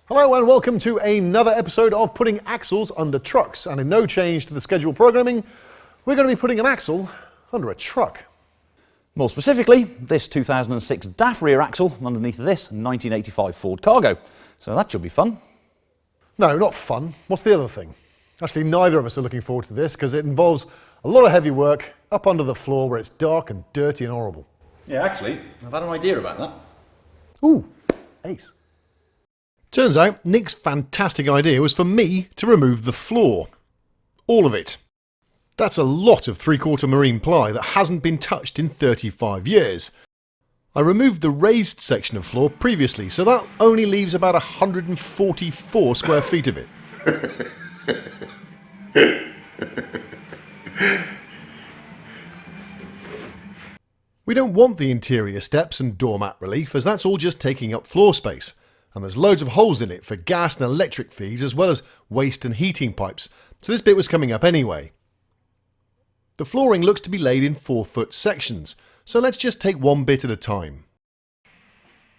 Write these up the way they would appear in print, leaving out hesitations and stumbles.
Hello and welcome to another episode of Putting Axles Under Trucks. And in no change to the scheduled programming, we're going to be putting an axle under a truck. More specifically, this 2006 DAF rear axle underneath this 1985 Ford Cargo. So that should be fun. No, not fun. What's the other thing? Actually, neither of us are looking forward to this because it involves a lot of heavy work up under the floor where it's dark and dirty and horrible. Yeah, actually, I've had an idea about that. Ooh, ace. Turns out Nick's fantastic idea was for me to remove the floor. All of it. That's a lot of 3/4 marine ply that hasn't been touched in 35 years. I removed the raised section of floor previously, so that only leaves about 144 square feet of it. We don't want the interior steps and doormat relief, as that's all just taking up floor space. And there's loads of holes in it for gas and electric feeds as well as waste and heating pipes, so this bit was coming up anyway. The flooring looks to be laid in 4-foot sections, so let's just take one bit at a time.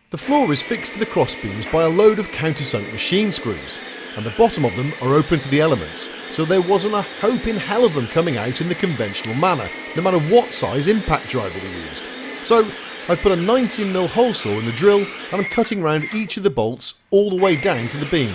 The floor is fixed to the crossbeams by a load of countersunk machine screws, and the bottom of them are open to the elements, so there wasn't a hope in hell of them coming out in the conventional manner, no matter what size impact driver we used. So I've put a 19mm hole saw in the drill and I'm cutting round each of the bolts all the way down to the beam.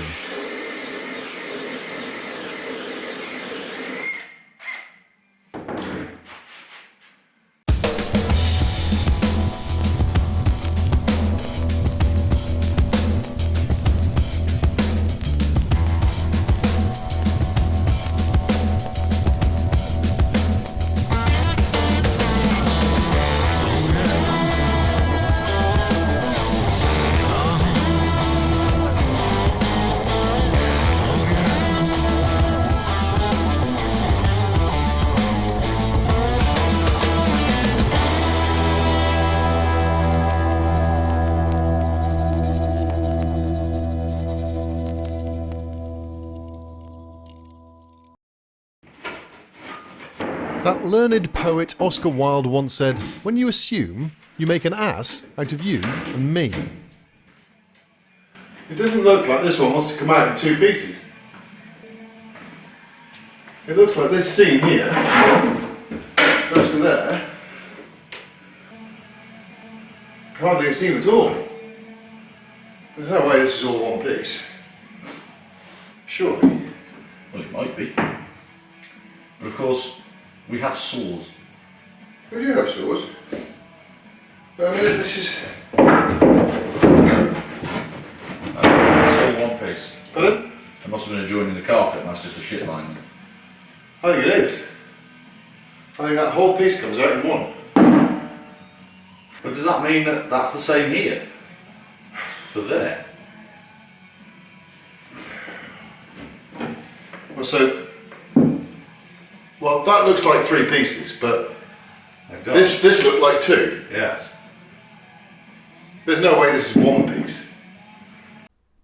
That learned poet Oscar Wilde once said, "When you assume, you make an ass out of you and me." It doesn't look like this one wants to come out in two pieces. It looks like this seam here goes to there. Hardly a seam at all. There's no way this is all one piece. Surely. Well, it might be. But of course, we have saws. We do have saws. But I mean, this is... It's all one piece. Pardon? It must have been a join in the carpet, and that's just a shit line. I think it is. I think that whole piece comes out in one. But does that mean that that's the same here? To there? Well, that looks like three pieces, but this looked like two. Yes. There's no way this is one piece.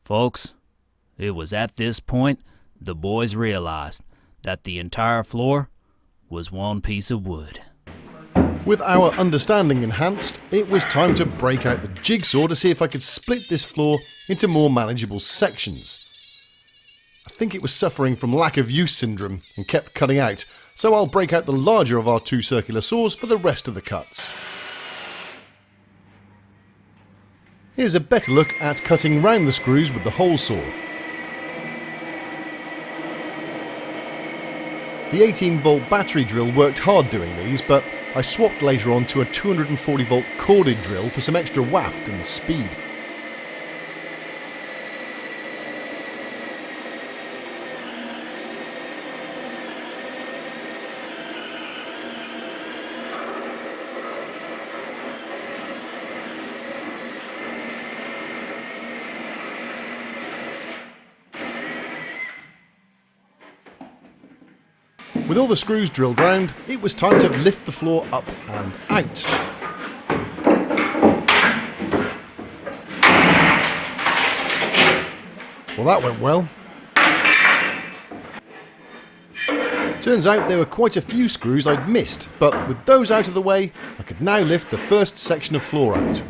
Folks, it was at this point the boys realized that the entire floor was one piece of wood. With our understanding enhanced, it was time to break out the jigsaw to see if I could split this floor into more manageable sections. I think it was suffering from lack of use syndrome and kept cutting out, so I'll break out the larger of our two circular saws for the rest of the cuts. Here's a better look at cutting round the screws with the hole saw. The 18-volt battery drill worked hard doing these, but I swapped later on to a 240-volt corded drill for some extra waft and speed. With all the screws drilled round, it was time to lift the floor up and out. Well, that went well. Turns out there were quite a few screws I'd missed, but with those out of the way, I could now lift the first section of floor out.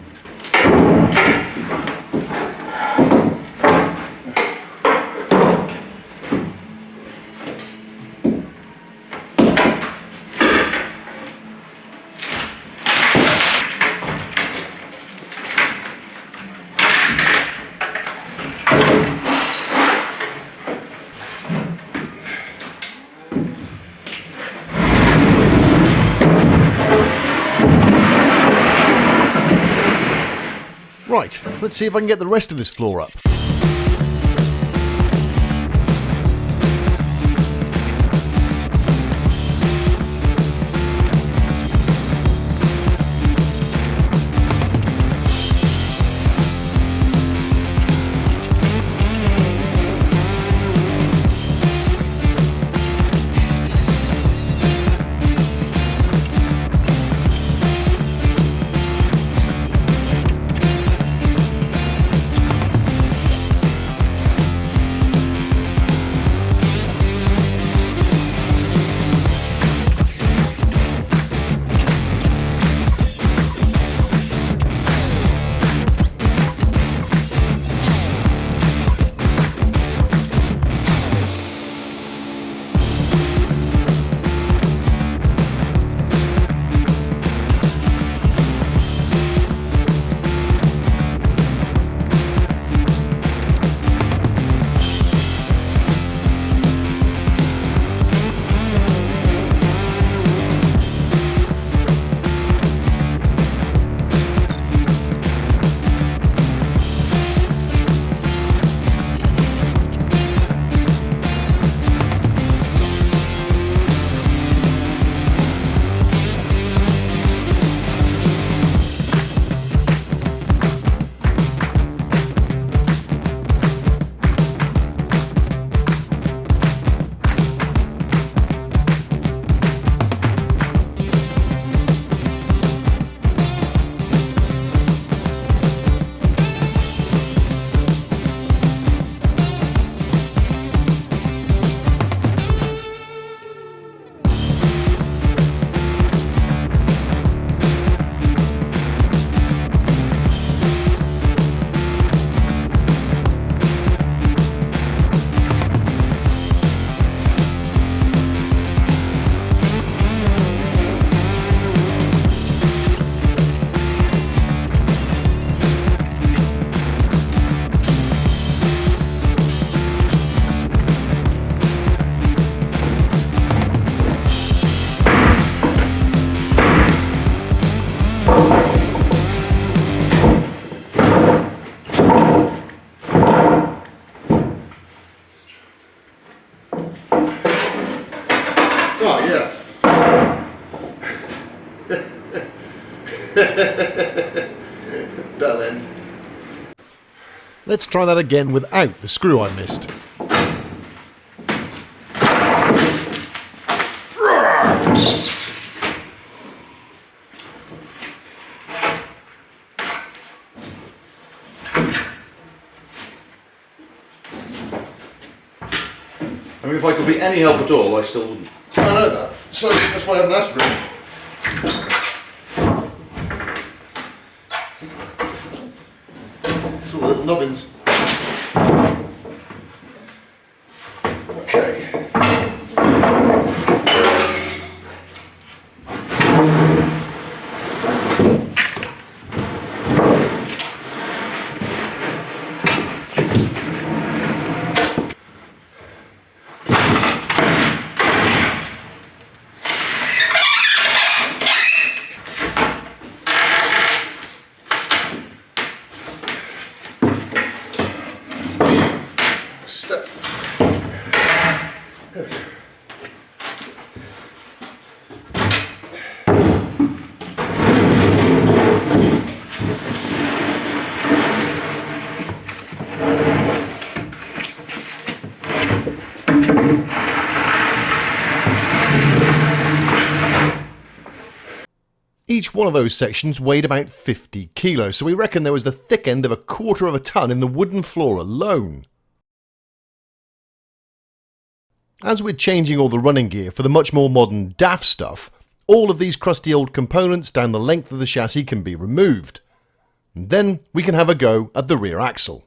Right, let's see if I can get the rest of this floor up. Bell end. Let's try that again without the screw I missed. I mean, if I could be any help at all, I still wouldn't. I know that, so that's why I haven't asked for it. It's all little nubbins. Okay. Step. There we go. Each one of those sections weighed about 50 kilos, so we reckon there was the thick end of 1/4 of a ton in the wooden floor alone. As we're changing all the running gear for the much more modern DAF stuff, all of these crusty old components down the length of the chassis can be removed. And then we can have a go at the rear axle.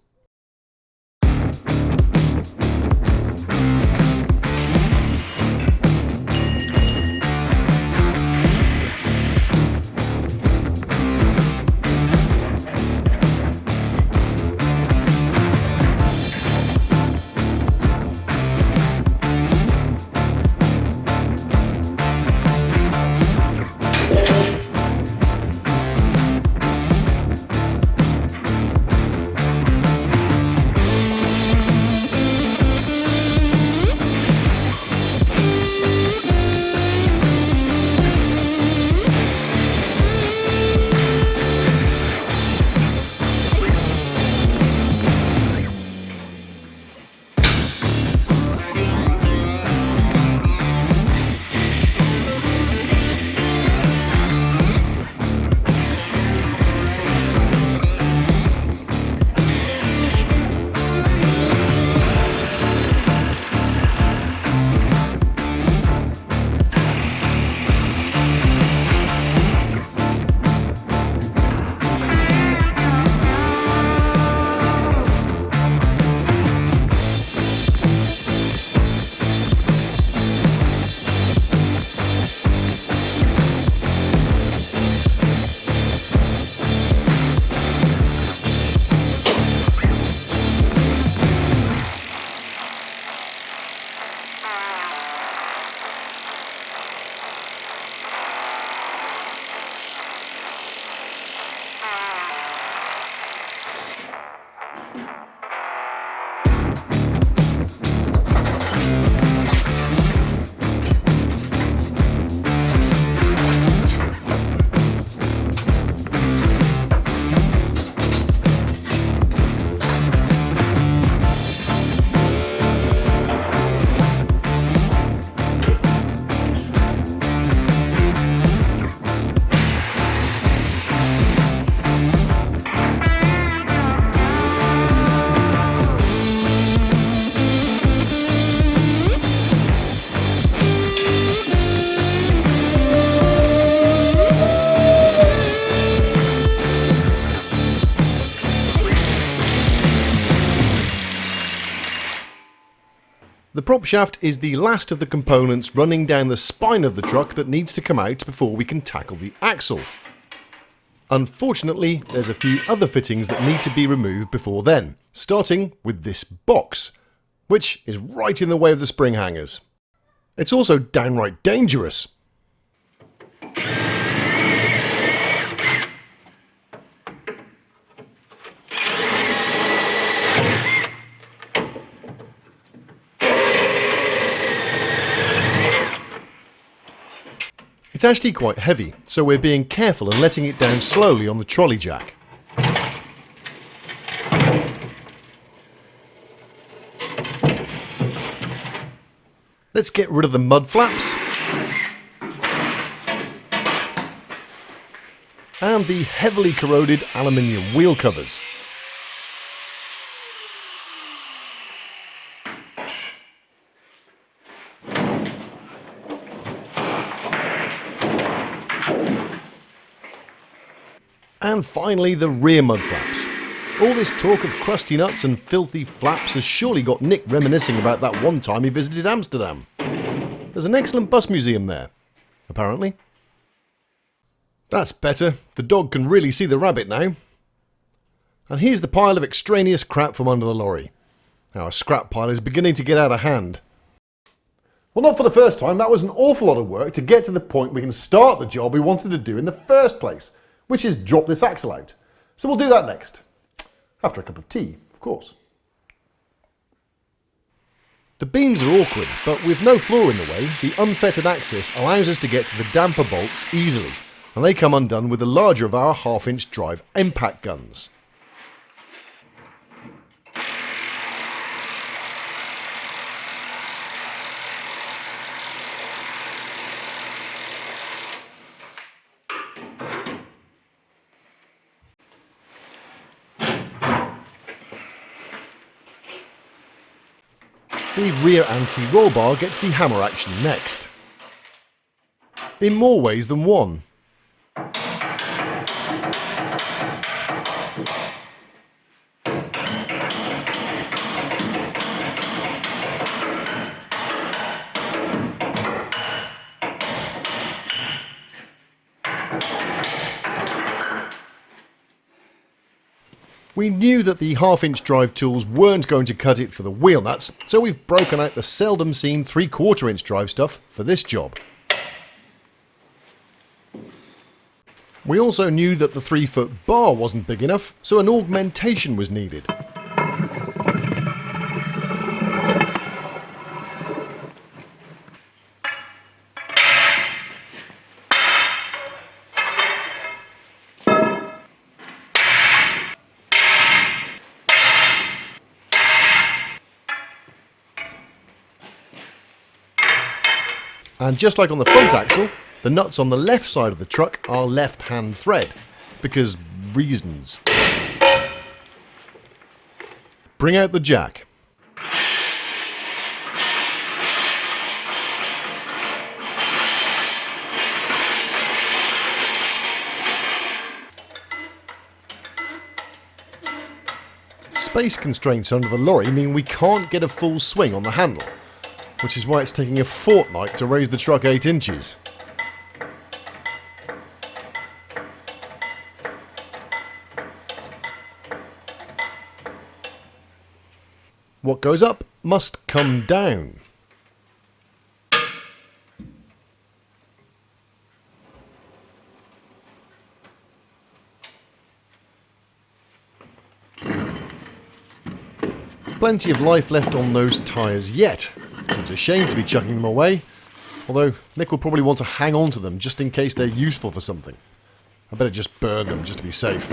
The prop shaft is the last of the components running down the spine of the truck that needs to come out before we can tackle the axle. Unfortunately, there's a few other fittings that need to be removed before then, starting with this box, which is right in the way of the spring hangers. It's also downright dangerous. It's actually quite heavy, so we're being careful and letting it down slowly on the trolley jack. Let's get rid of the mud flaps and the heavily corroded aluminium wheel covers. And finally, the rear mud flaps. All this talk of crusty nuts and filthy flaps has surely got Nick reminiscing about that one time he visited Amsterdam. There's an excellent bus museum there, apparently. That's better. The dog can really see the rabbit now. And here's the pile of extraneous crap from under the lorry. Our scrap pile is beginning to get out of hand. Well, not for the first time. That was an awful lot of work to get to the point we can start the job we wanted to do in the first place, which is drop this axle out. So we'll do that next. After a cup of tea, of course. The beams are awkward, but with no floor in the way, the unfettered axis allows us to get to the damper bolts easily, and they come undone with the larger of our 1/2-inch drive impact guns. The rear anti-roll bar gets the hammer action next. In more ways than one. We knew that the 1/2-inch drive tools weren't going to cut it for the wheel nuts, so we've broken out the seldom seen 3/4-inch drive stuff for this job. We also knew that the 3-foot bar wasn't big enough, so an augmentation was needed. And just like on the front axle, the nuts on the left side of the truck are left-hand thread, because reasons. Bring out the jack. Space constraints under the lorry mean we can't get a full swing on the handle, which is why it's taking a fortnight to raise the truck 8 inches. What goes up must come down. Plenty of life left on those tyres yet. Seems a shame to be chucking them away, although Nick will probably want to hang on to them just in case they're useful for something. I better just burn them just to be safe.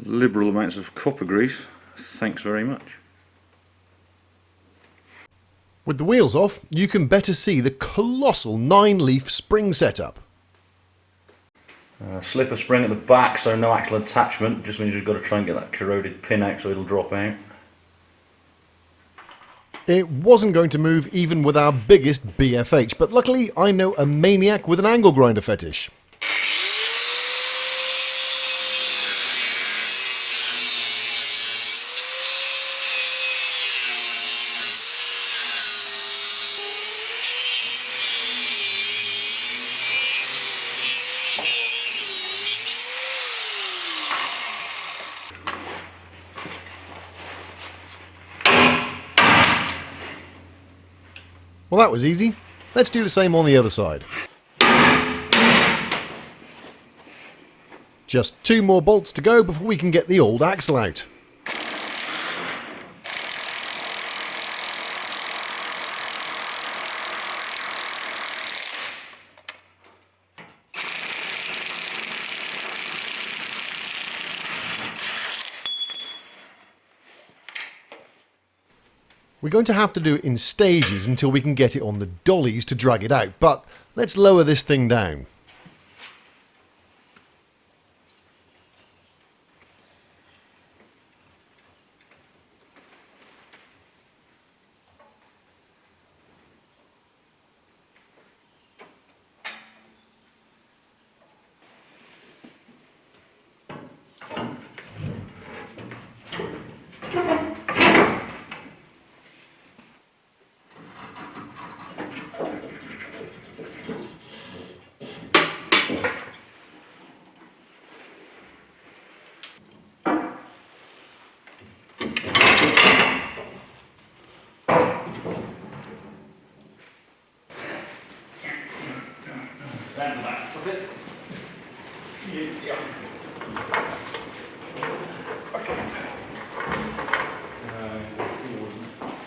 Liberal amounts of copper grease, thanks very much. With the wheels off, you can better see the colossal 9-leaf spring setup. Slipper spring at the back, so no actual attachment, just means we've got to try and get that corroded pin out so it'll drop out. It wasn't going to move even with our biggest BFH, but luckily I know a maniac with an angle grinder fetish. Well, that was easy. Let's do the same on the other side. Just 2 more bolts to go before we can get the old axle out. We're going to have to do it in stages until we can get it on the dollies to drag it out, but let's lower this thing down.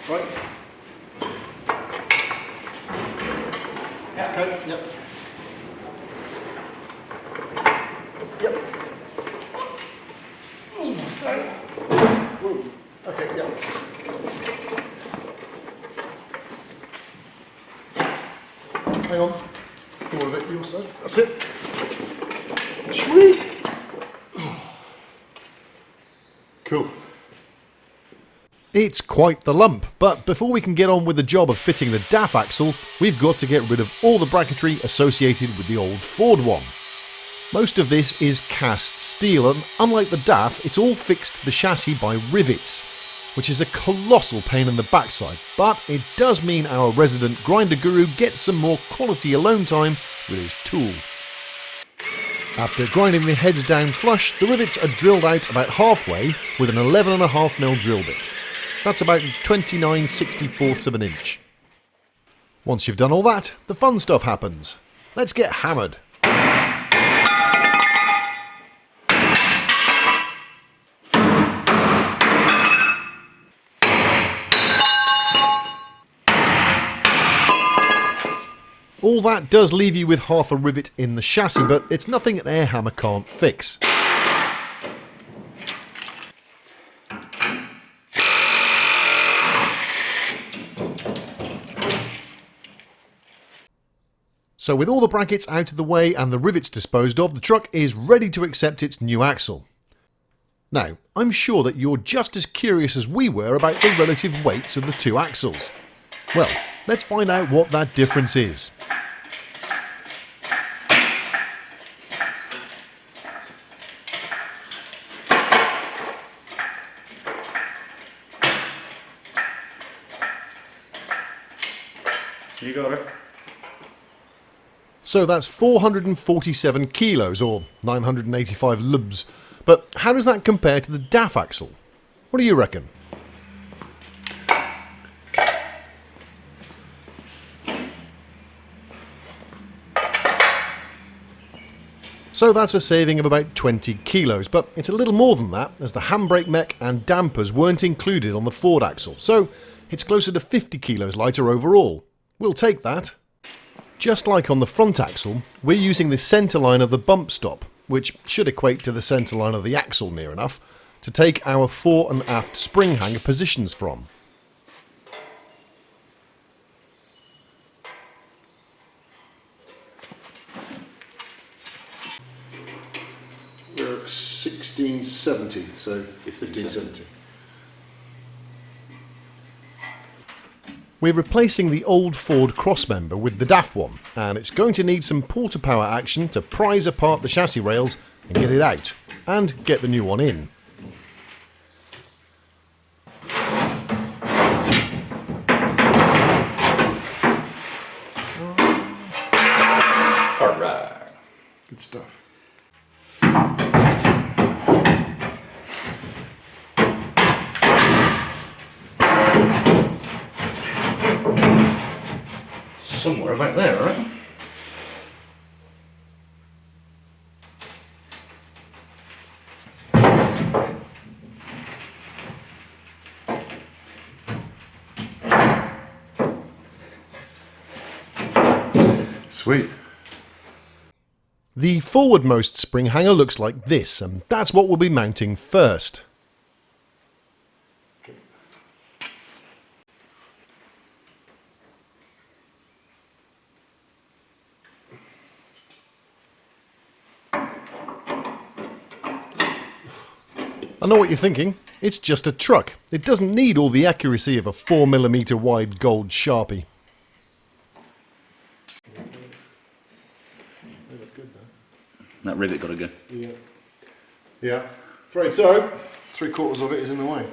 Right. Yeah. Okay. Yep. Yep. Whoa. Okay. Yep. Hang on. More of it, your side. That's it. Sweet. Cool. It's quite the lump, but before we can get on with the job of fitting the DAF axle, we've got to get rid of all the bracketry associated with the old Ford one. Most of this is cast steel, and unlike the DAF, it's all fixed to the chassis by rivets, which is a colossal pain in the backside, but it does mean our resident grinder guru gets some more quality alone time with his tool. After grinding the heads down flush, the rivets are drilled out about halfway with an 11.5mm drill bit. That's about 29/64 of an inch. Once you've done all that, the fun stuff happens. Let's get hammered. All that does leave you with half a rivet in the chassis, but it's nothing an air hammer can't fix. So with all the brackets out of the way and the rivets disposed of, the truck is ready to accept its new axle. Now, I'm sure that you're just as curious as we were about the relative weights of the two axles. Well, let's find out what that difference is. You got it. So that's 447 kilos, or 985 lbs. But how does that compare to the DAF axle? What do you reckon? So that's a saving of about 20 kilos, but it's a little more than that, as the handbrake mech and dampers weren't included on the Ford axle, so it's closer to 50 kilos lighter overall. We'll take that. Just like on the front axle, we're using the centre line of the bump stop, which should equate to the centre line of the axle near enough, to take our fore and aft spring hanger positions from. We're at 1670, so 1570. We're replacing the old Ford crossmember with the DAF one, and it's going to need some porter power action to prise apart the chassis rails and get it out, and get the new one in. Alright. Good stuff. somewhere about there, I reckon. Sweet. The forwardmost spring hanger looks like this, and that's what we'll be mounting first. I know what you're thinking. It's just a truck. It doesn't need all the accuracy of a 4mm wide gold Sharpie. That rivet got to go. Yeah. Yeah. Afraid so. 3/4 of it is in the way.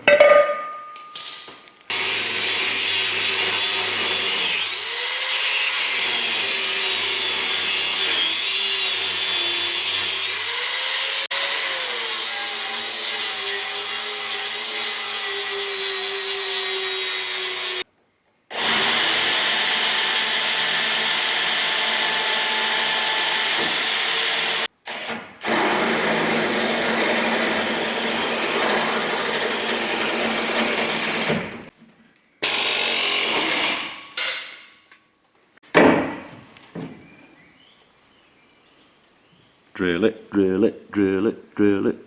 Drill it, drill it, drill it, drill it.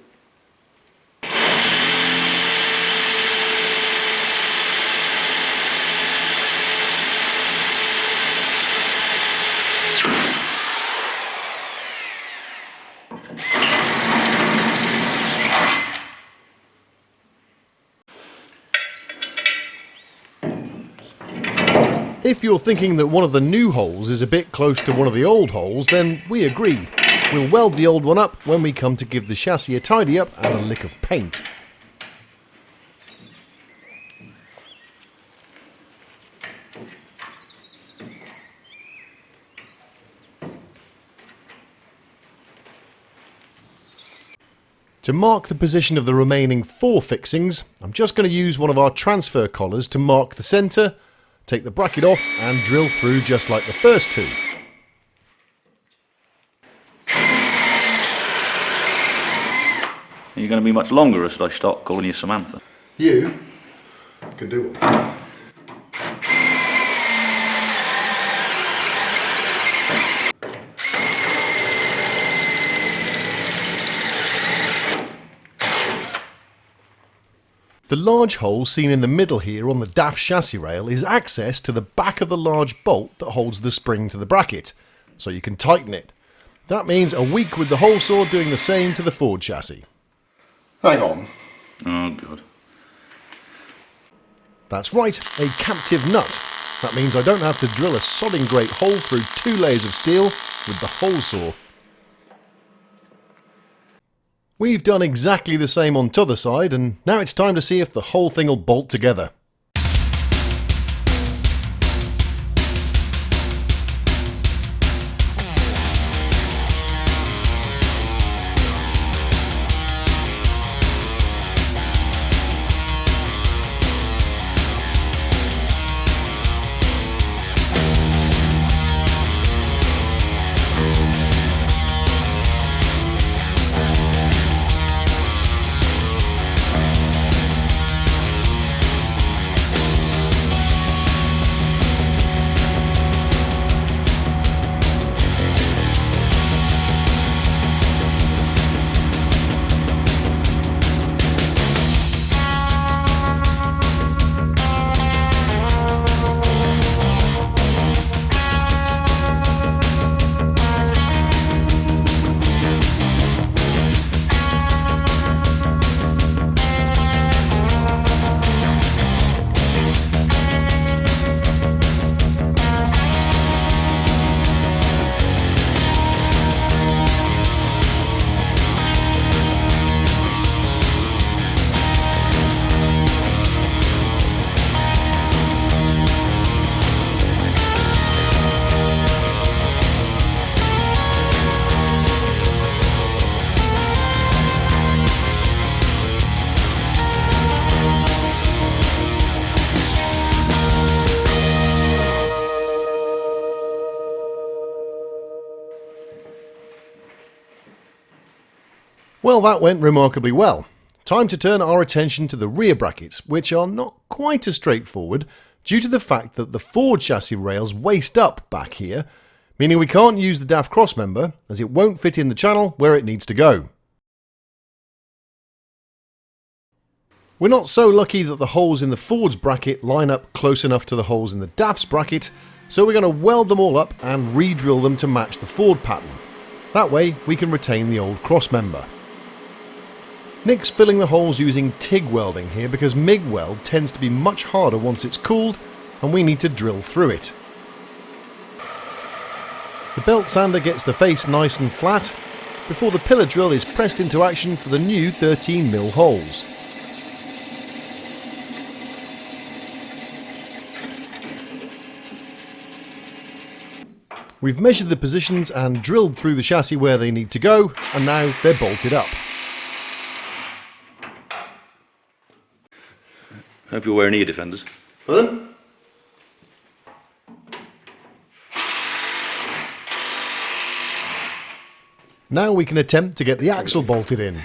If you're thinking that one of the new holes is a bit close to one of the old holes, then we agree. We'll weld the old one up when we come to give the chassis a tidy up and a lick of paint. To mark the position of the remaining 4 fixings, I'm just going to use one of our transfer collars to mark the centre, take the bracket off and drill through just like the first 2. Are you going to be much longer, or should I start calling you Samantha? You can do it. The large hole seen in the middle here on the DAF chassis rail is access to the back of the large bolt that holds the spring to the bracket, so you can tighten it. That means a week with the hole saw doing the same to the Ford chassis. Hang on. Oh, God. That's right, a captive nut. That means I don't have to drill a sodding great hole through 2 layers of steel with the hole saw. We've done exactly the same on t'other side, and now it's time to see if the whole thing will bolt together. Well, that went remarkably well. Time to turn our attention to the rear brackets, which are not quite as straightforward due to the fact that the Ford chassis rails waist up back here, meaning we can't use the DAF crossmember as it won't fit in the channel where it needs to go. We're not so lucky that the holes in the Ford's bracket line up close enough to the holes in the DAF's bracket, so we're going to weld them all up and re-drill them to match the Ford pattern. That way we can retain the old crossmember. Nick's filling the holes using TIG welding here because MIG weld tends to be much harder once it's cooled and we need to drill through it. The belt sander gets the face nice and flat before the pillar drill is pressed into action for the new 13mm holes. We've measured the positions and drilled through the chassis where they need to go, and now they're bolted up. Hope you're wearing ear defenders. Pardon? Now we can attempt to get the axle bolted in.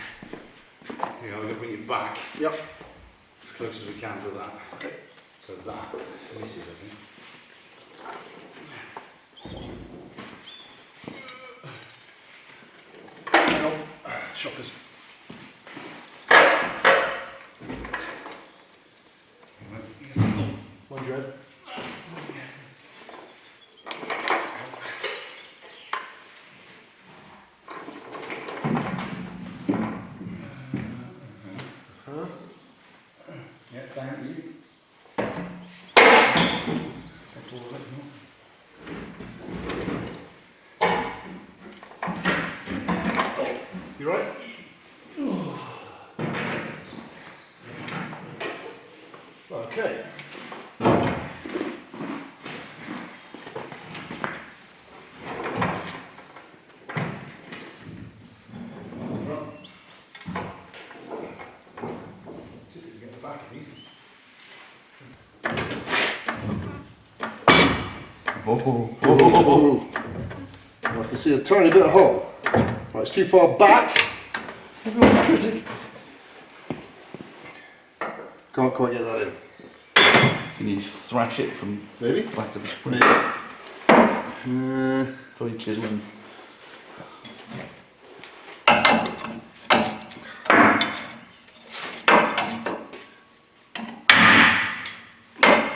Yeah, we're going to bring it back. Yep. As close as we can to that. Okay. So that finishes, I think. Shockers. Mind your head. Yeah, down you. You right? Okay. See if we can get the back of these. Oh. I can see a tiny bit of hole. Right, it's too far back. Can't quite get that in. Can you thrash it from Maybe? the back of the spring? Probably chiseling.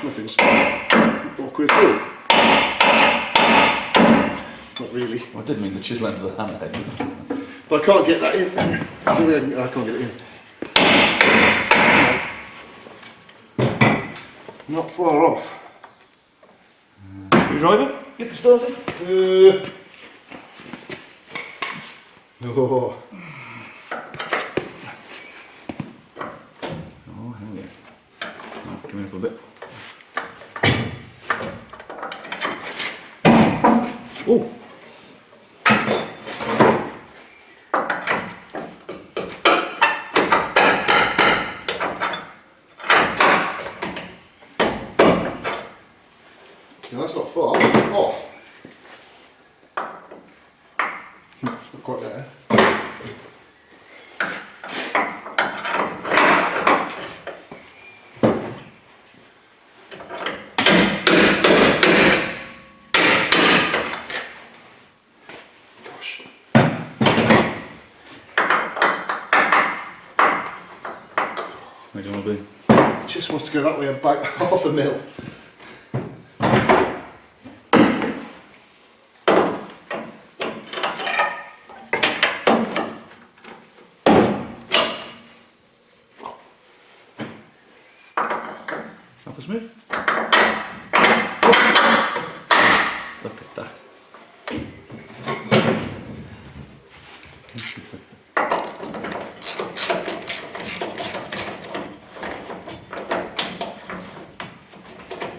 Nothing's awkward at all. Not really. I did mean the chisel end of the hammerhead. But I can't get that in. I can't get it in. Not far off. Screwdriver? Get started. Oh. Oh, hell yeah. Oh, come in up a bit. Oh! Now that's not far off. It's not quite there. Gosh. Where do you want to be? Just wants to go that way and back half a mil. Up a smooth. Look at that.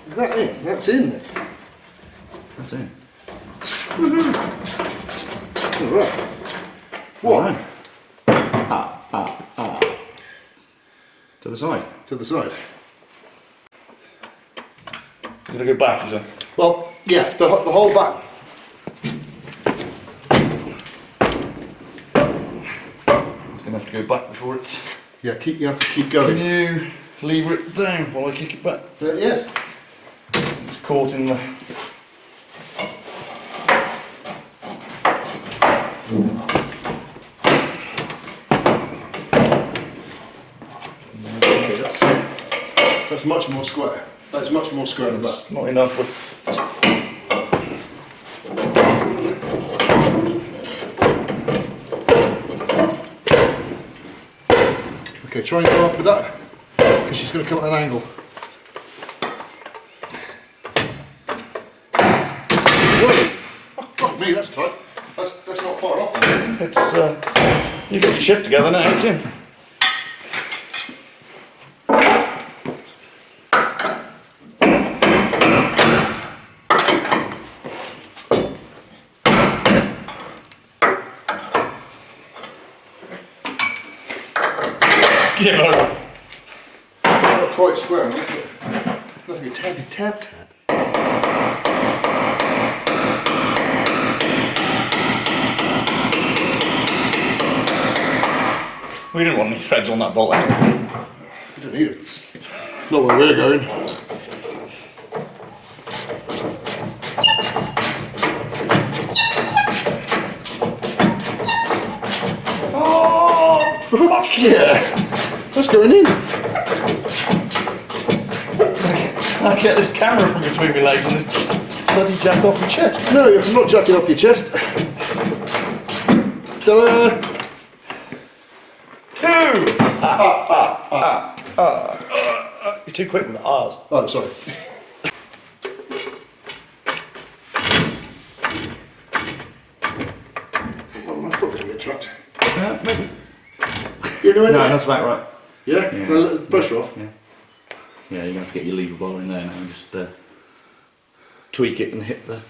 Is that in? That's in there. That's it. Alright. What? To the side. To the side. He's going to go back, is it? Well, yeah, the whole back. going to have to go back before it's... Yeah, you have to keep going. Can you lever it down while I kick it back? Yes. It's caught in the... Okay, that's much more square. That's much more square than that. Not enough. Okay, try and go up with that, because she's going to come at an angle. Whoa! Oh, fuck me, that's tight. That's not far off. It's, you get your shit together now, Tim. Give over. Not quite square, nothing a tappy tap. We didn't want any threads on that bolt anyway. You don't need it. It's not where we're going. Oh, fuck yeah! That's going in. I get this camera from between my legs and this bloody jack off your chest. No, I'm not jacking off your chest. Ta-da! You're too quick with the R's. Oh, sorry. I'm probably going to get trapped. Maybe. You know No, anything? that's about right. Yeah? Yeah. Well, let the pressure off. Yeah. Yeah, you're going to have to get your lever bar in there now and just tweak it and hit the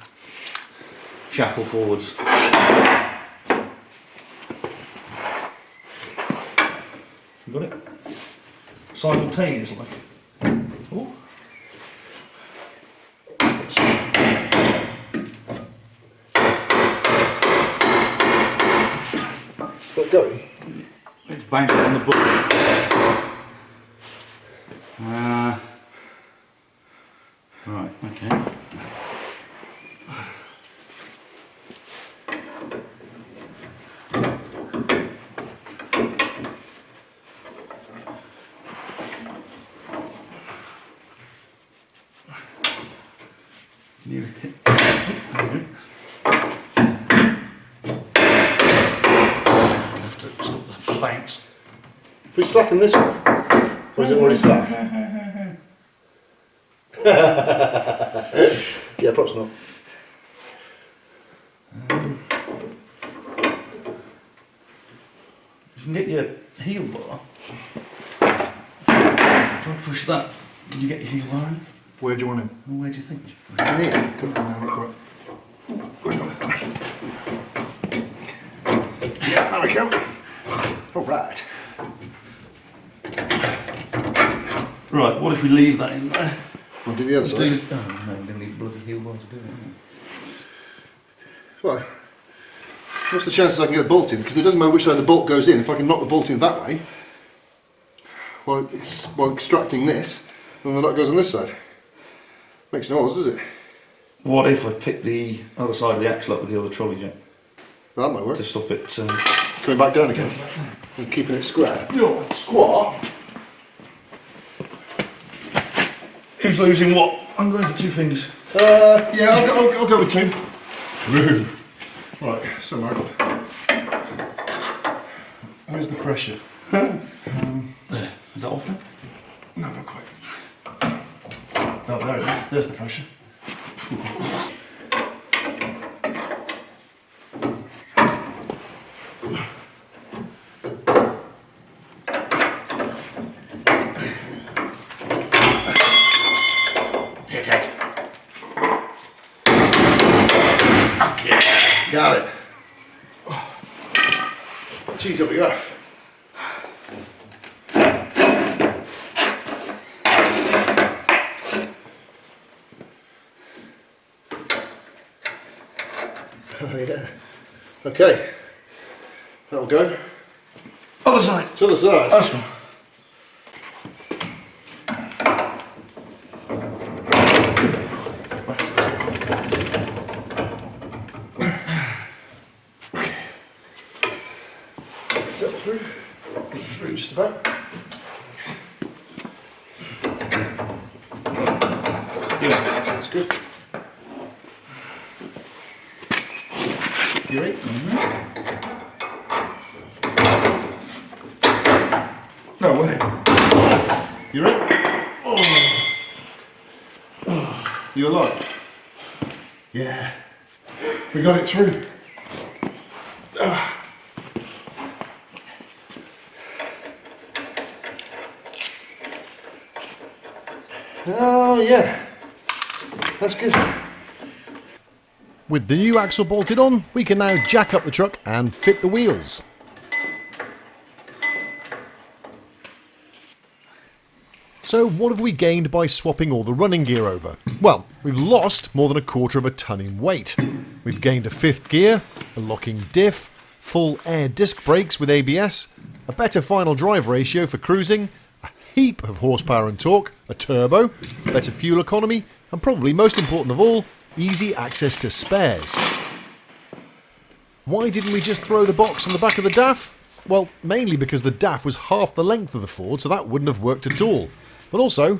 shackle forwards. You got it? Simultaneously. Ooh. Got it going. It's bouncing on the book. Right, okay. You hit. Have to stop the bounce. If we slacken this off, or is it already slack? Yeah, perhaps not. You can get your heel bar. If I push that, can you get your heel bar in? Where do you want him? Well, where do you think? In here. Couldn't come down quite. Yeah, now we can. All right. Right, what if we leave that in there? We'll do the other side. Oh no, we don't need bloody heel bar to do it. Well, what's the chances I can get a bolt in? Because it doesn't matter which side the bolt goes in. If I can knock the bolt in that way, while extracting this, then the nut goes on this side. Makes no odds, does it? What if I pick the other side of the axle up with the other trolley jack That might work. to stop it? Coming back down again and keeping it square. No, squat. Who's losing what? I'm going for 2 fingers. Yeah, I'll go with 2. Woo. Right, so Michael, where's the pressure? There. Is that off now? No, not quite. Oh, there it is. There's the pressure. Hit it. Got it. GWF. Oh yeah. Okay. That'll go. Other side. To the side. This one. Is that through? It's through just about. Yeah, that's good. You ready? No way. You ready? Oh. You alive? Yeah. We got it through. Oh yeah. That's good. With the new axle bolted on, we can now jack up the truck and fit the wheels. So what have we gained by swapping all the running gear over? Well, we've lost more than 1/4 of a tonne in weight. We've gained a 5th gear, a locking diff, full air disc brakes with ABS, a better final drive ratio for cruising, a heap of horsepower and torque, a turbo, better fuel economy, and probably most important of all, easy access to spares. Why didn't we just throw the box on the back of the DAF? Well, mainly because the DAF was half the length of the Ford, so that wouldn't have worked at all. But also,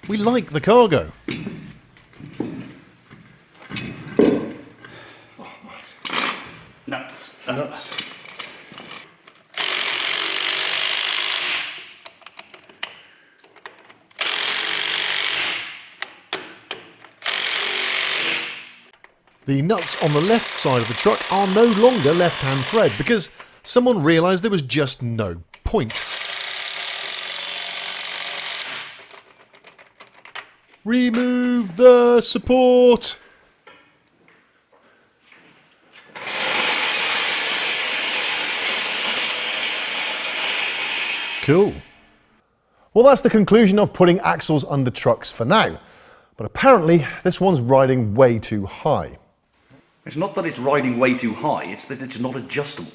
we like the cargo. Nuts. Nuts. The nuts on the left side of the truck are no longer left-hand thread because someone realised there was just no point. Remove the support! Cool. Well, that's the conclusion of putting axles under trucks for now. But apparently, this one's riding way too high. It's not that it's riding way too high, it's that it's not adjustable.